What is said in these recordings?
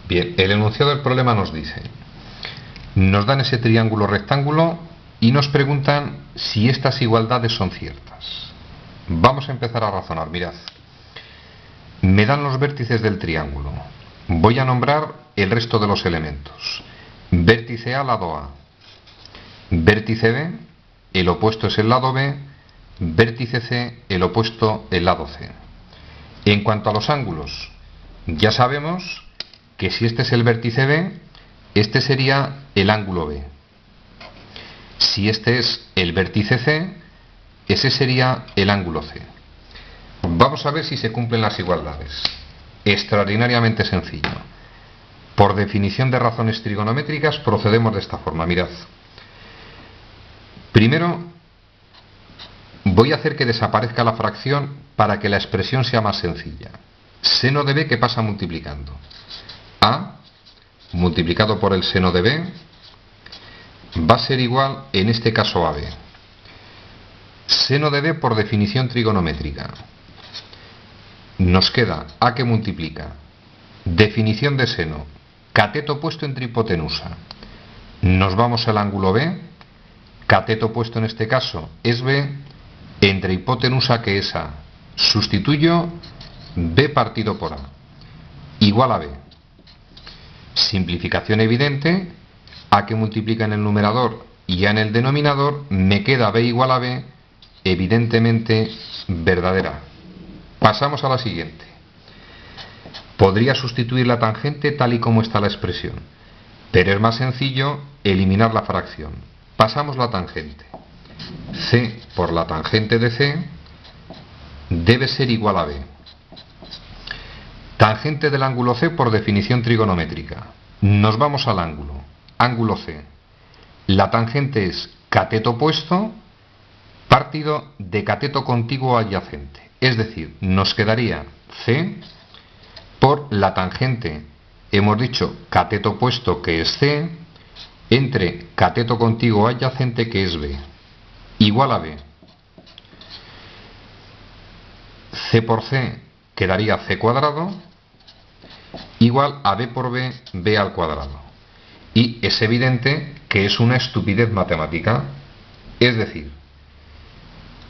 Bien, el enunciado del problema nos dice, nos dan ese triángulo rectángulo y nos preguntan si estas igualdades son ciertas. Vamos a empezar a razonar, mirad. Me dan los vértices del triángulo. Voy a nombrar el resto de los elementos. Vértice A, lado A. Vértice B, el opuesto es el lado B. Vértice C, el opuesto el lado C. En cuanto a los ángulos, ya sabemos que si este es el vértice B, este sería el ángulo B. Si este es el vértice C, ese sería el ángulo C. Vamos a ver si se cumplen las igualdades. Extraordinariamente sencillo. Por definición de razones trigonométricas procedemos de esta forma, mirad. Primero, voy a hacer que desaparezca la fracción para que la expresión sea más sencilla. Seno de B que pasa multiplicando. A multiplicado por el seno de B va a ser igual, en este caso, a B. Seno de B por definición trigonométrica. Nos queda A que multiplica. Definición de seno. Cateto puesto entre hipotenusa. Nos vamos al ángulo B. Cateto puesto en este caso es B. Entre hipotenusa que es A. Sustituyo B partido por A. Igual a B. Simplificación evidente. A que multiplica en el numerador y A en el denominador. Me queda B igual a B. Evidentemente verdadera. Pasamos a la siguiente. Podría sustituir la tangente tal y como está la expresión, pero es más sencillo eliminar la fracción. Pasamos la tangente. C por la tangente de C debe ser igual a B. Tangente del ángulo C por definición trigonométrica. Nos vamos al ángulo. Ángulo C. La tangente es cateto opuesto partido de cateto contiguo adyacente. Es decir, nos quedaría C por la tangente, hemos dicho cateto opuesto que es C, entre cateto contiguo adyacente que es B, igual a B. C por C quedaría C cuadrado, igual a B por B, B al cuadrado. Y es evidente que es una estupidez matemática, es decir,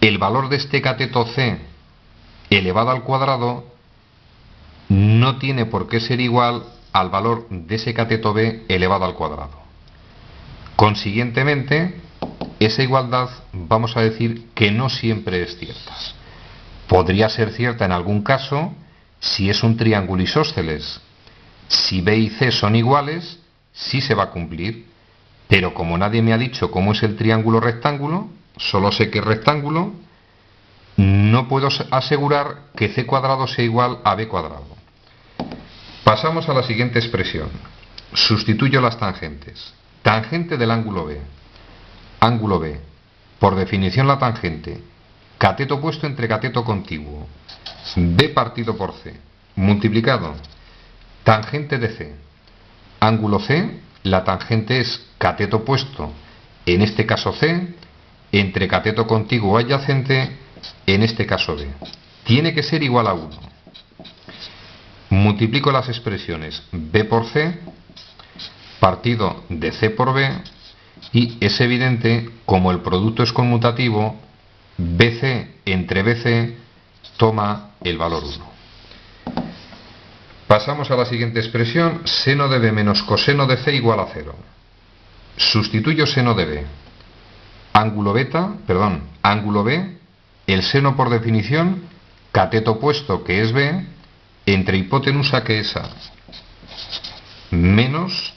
el valor de este cateto C elevado al cuadrado no tiene por qué ser igual al valor de ese cateto B elevado al cuadrado. Consiguientemente, esa igualdad vamos a decir que no siempre es cierta. Podría ser cierta en algún caso si es un triángulo isósceles. Si B y C son iguales, sí se va a cumplir. Pero como nadie me ha dicho cómo es el triángulo rectángulo, solo sé que es rectángulo, no puedo asegurar que C cuadrado sea igual a B cuadrado. Pasamos a la siguiente expresión. Sustituyo las tangentes. Tangente del ángulo B. Ángulo B. Por definición la tangente. Cateto opuesto entre cateto contiguo. B partido por C. Multiplicado. Tangente de C. Ángulo C. La tangente es cateto opuesto, en este caso C, entre cateto contiguo adyacente, en este caso B. Tiene que ser igual a 1. Multiplico las expresiones B por C, partido de C por B, y es evidente, como el producto es conmutativo, BC entre BC toma el valor 1. Pasamos a la siguiente expresión, seno de B menos coseno de C igual a 0. Sustituyo seno de B. Ángulo B, el seno por definición, cateto opuesto que es B, entre hipotenusa que es A, menos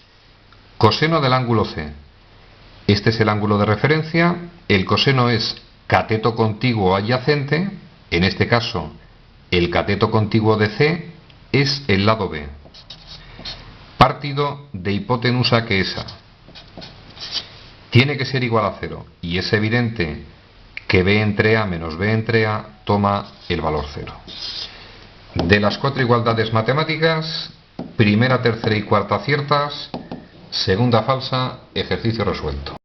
coseno del ángulo C. Este es el ángulo de referencia, el coseno es cateto contiguo adyacente, en este caso el cateto contiguo de C es el lado B, partido de hipotenusa que es A. Tiene que ser igual a 0 y es evidente que B entre A menos B entre A toma el valor 0. De las 4 igualdades matemáticas, primera, tercera y cuarta ciertas, segunda falsa, ejercicio resuelto.